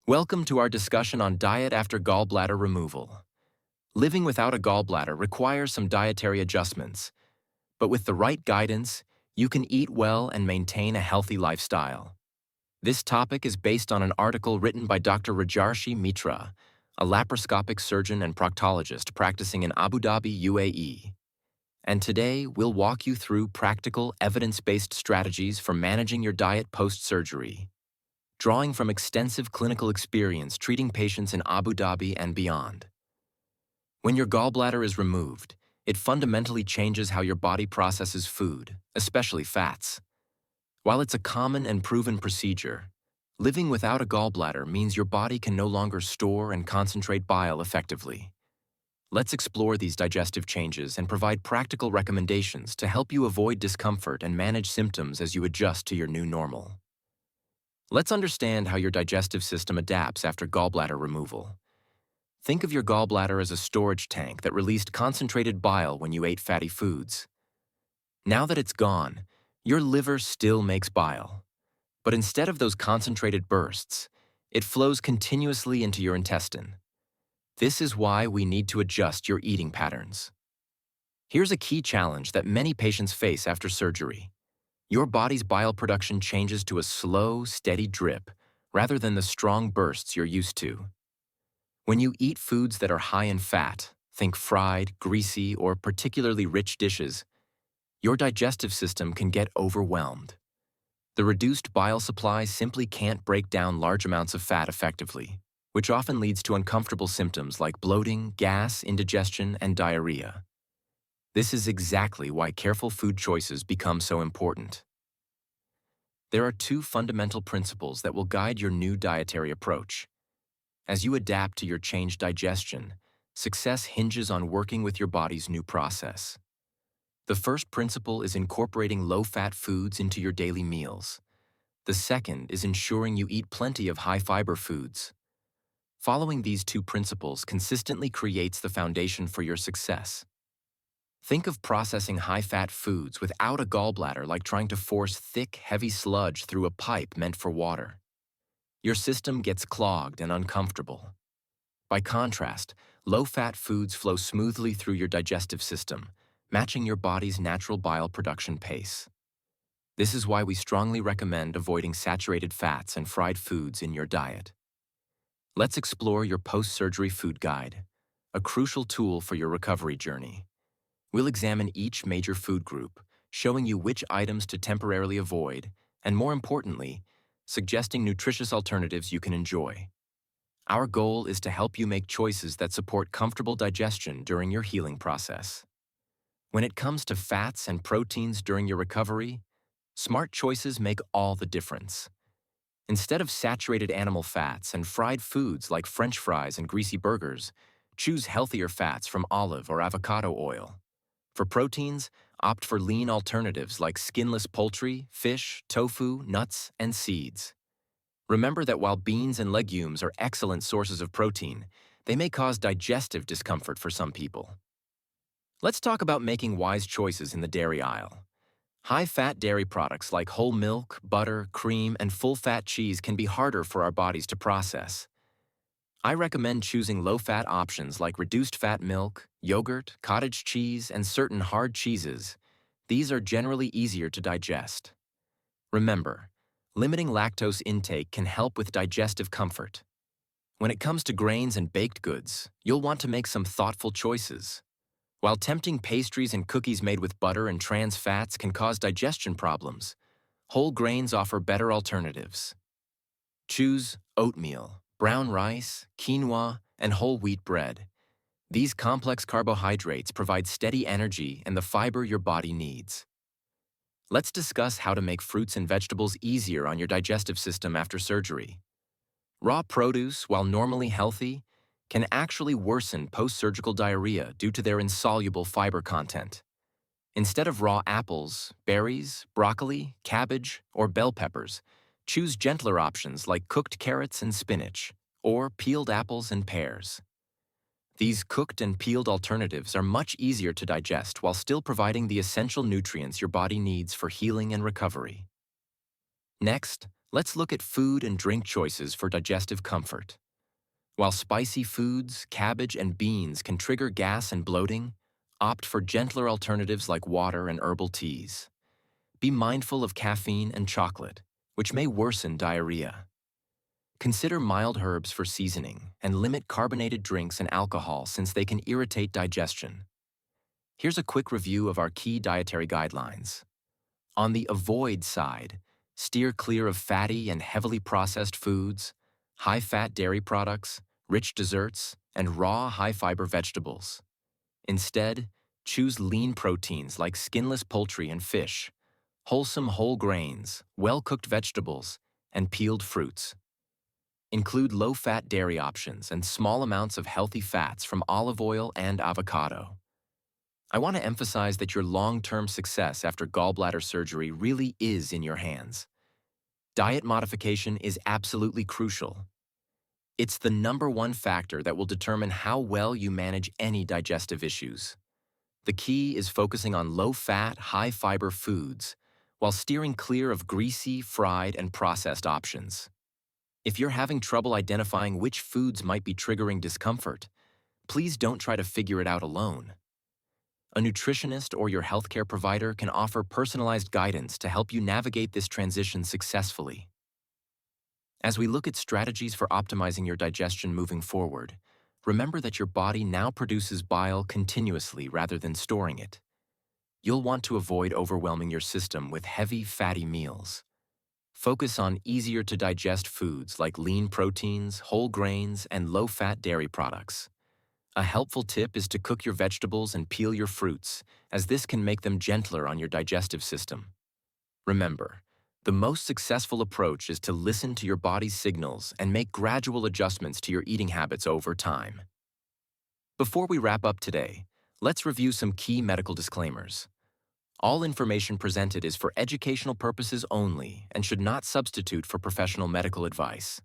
Welcome to our discussion on diet after gallbladder removal. Living without a gallbladder requires some dietary adjustments, but with the right guidance, you can eat well and maintain a healthy lifestyle. This topic is based on an article written by Dr. Rajarshi Mitra, a laparoscopic surgeon and proctologist practicing in Abu Dhabi, UAE. And today, we'll walk you through practical, evidence-based strategies for managing your diet post-surgery, drawing from extensive clinical experience treating patients in Abu Dhabi and beyond. When your gallbladder is removed, it fundamentally changes how your body processes food, especially fats. While it's a common and proven procedure, living without a gallbladder means your body can no longer store and concentrate bile effectively. Let's explore these digestive changes and provide practical recommendations to help you avoid discomfort and manage symptoms as you adjust to your new normal. Let's understand how your digestive system adapts after gallbladder removal. Think of your gallbladder as a storage tank that released concentrated bile when you ate fatty foods. Now that it's gone, your liver still makes bile. But instead of those concentrated bursts, it flows continuously into your intestine. This is why we need to adjust your eating patterns. Here's a key challenge that many patients face after surgery. Your body's bile production changes to a slow, steady drip rather than the strong bursts you're used to. When you eat foods that are high in fat, think fried, greasy, or particularly rich dishes, your digestive system can get overwhelmed. The reduced bile supply simply can't break down large amounts of fat effectively, which often leads to uncomfortable symptoms like bloating, gas, indigestion, and diarrhea. This is exactly why careful food choices become so important. There are two fundamental principles that will guide your new dietary approach. As you adapt to your changed digestion, success hinges on working with your body's new process. The first principle is incorporating low-fat foods into your daily meals. The second is ensuring you eat plenty of high-fiber foods. Following these two principles consistently creates the foundation for your success. Think of processing high-fat foods without a gallbladder like trying to force thick, heavy sludge through a pipe meant for water. Your system gets clogged and uncomfortable. By contrast, low-fat foods flow smoothly through your digestive system, matching your body's natural bile production pace. This is why we strongly recommend avoiding saturated fats and fried foods in your diet. Let's explore your post-surgery food guide, a crucial tool for your recovery journey. We'll examine each major food group, showing you which items to temporarily avoid, and more importantly, suggesting nutritious alternatives you can enjoy. Our goal is to help you make choices that support comfortable digestion during your healing process. When it comes to fats and proteins during your recovery, smart choices make all the difference. Instead of saturated animal fats and fried foods like French fries and greasy burgers, choose healthier fats from olive or avocado oil. For proteins, opt for lean alternatives like skinless poultry, fish, tofu, nuts, and seeds. Remember that while beans and legumes are excellent sources of protein, they may cause digestive discomfort for some people. Let's talk about making wise choices in the dairy aisle. High-fat dairy products like whole milk, butter, cream, and full-fat cheese can be harder for our bodies to process. I recommend choosing low-fat options like reduced-fat milk, yogurt, cottage cheese, and certain hard cheeses. These are generally easier to digest. Remember, limiting lactose intake can help with digestive comfort. When it comes to grains and baked goods, you'll want to make some thoughtful choices. While tempting pastries and cookies made with butter and trans fats can cause digestion problems, whole grains offer better alternatives. Choose oatmeal, brown rice, quinoa, and whole wheat bread. These complex carbohydrates provide steady energy and the fiber your body needs. Let's discuss how to make fruits and vegetables easier on your digestive system after surgery. Raw produce, while normally healthy, can actually worsen post-surgical diarrhea due to their insoluble fiber content. Instead of raw apples, berries, broccoli, cabbage, or bell peppers, choose gentler options like cooked carrots and spinach, or peeled apples and pears. These cooked and peeled alternatives are much easier to digest while still providing the essential nutrients your body needs for healing and recovery. Next, Let's look at food and drink choices for digestive comfort. While spicy foods, cabbage, and beans can trigger gas and bloating, opt for gentler alternatives like water and herbal teas. Be mindful of caffeine and chocolate, which may worsen diarrhea. Consider mild herbs for seasoning and limit carbonated drinks and alcohol since they can irritate digestion. Here's a quick review of our key dietary guidelines. On the avoid side, steer clear of fatty and heavily processed foods, high-fat dairy products, rich desserts, and raw, high-fiber vegetables. Instead, choose lean proteins like skinless poultry and fish, wholesome whole grains, well-cooked vegetables, and peeled fruits. Include low-fat dairy options and small amounts of healthy fats from olive oil and avocado. I want to emphasize that your long-term success after gallbladder surgery really is in your hands. Diet modification is absolutely crucial. It's the #1 factor that will determine how well you manage any digestive issues. The key is focusing on low-fat, high-fiber foods, while steering clear of greasy, fried, and processed options. If you're having trouble identifying which foods might be triggering discomfort, please don't try to figure it out alone. A nutritionist or your healthcare provider can offer personalized guidance to help you navigate this transition successfully. As we look at strategies for optimizing your digestion moving forward, remember that your body now produces bile continuously rather than storing it. You'll want to avoid overwhelming your system with heavy, fatty meals. Focus on easier-to-digest foods like lean proteins, whole grains, and low-fat dairy products. A helpful tip is to cook your vegetables and peel your fruits, as this can make them gentler on your digestive system. Remember, the most successful approach is to listen to your body's signals and make gradual adjustments to your eating habits over time. Before we wrap up today, let's review some key medical disclaimers. All information presented is for educational purposes only and should not substitute for professional medical advice.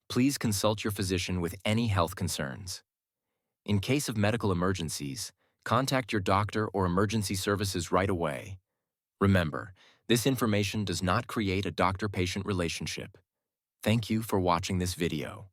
Please consult your physician with any health concerns. In case of medical emergencies, contact your doctor or emergency services right away. Remember, this information does not create a doctor-patient relationship. Thank you for watching this video.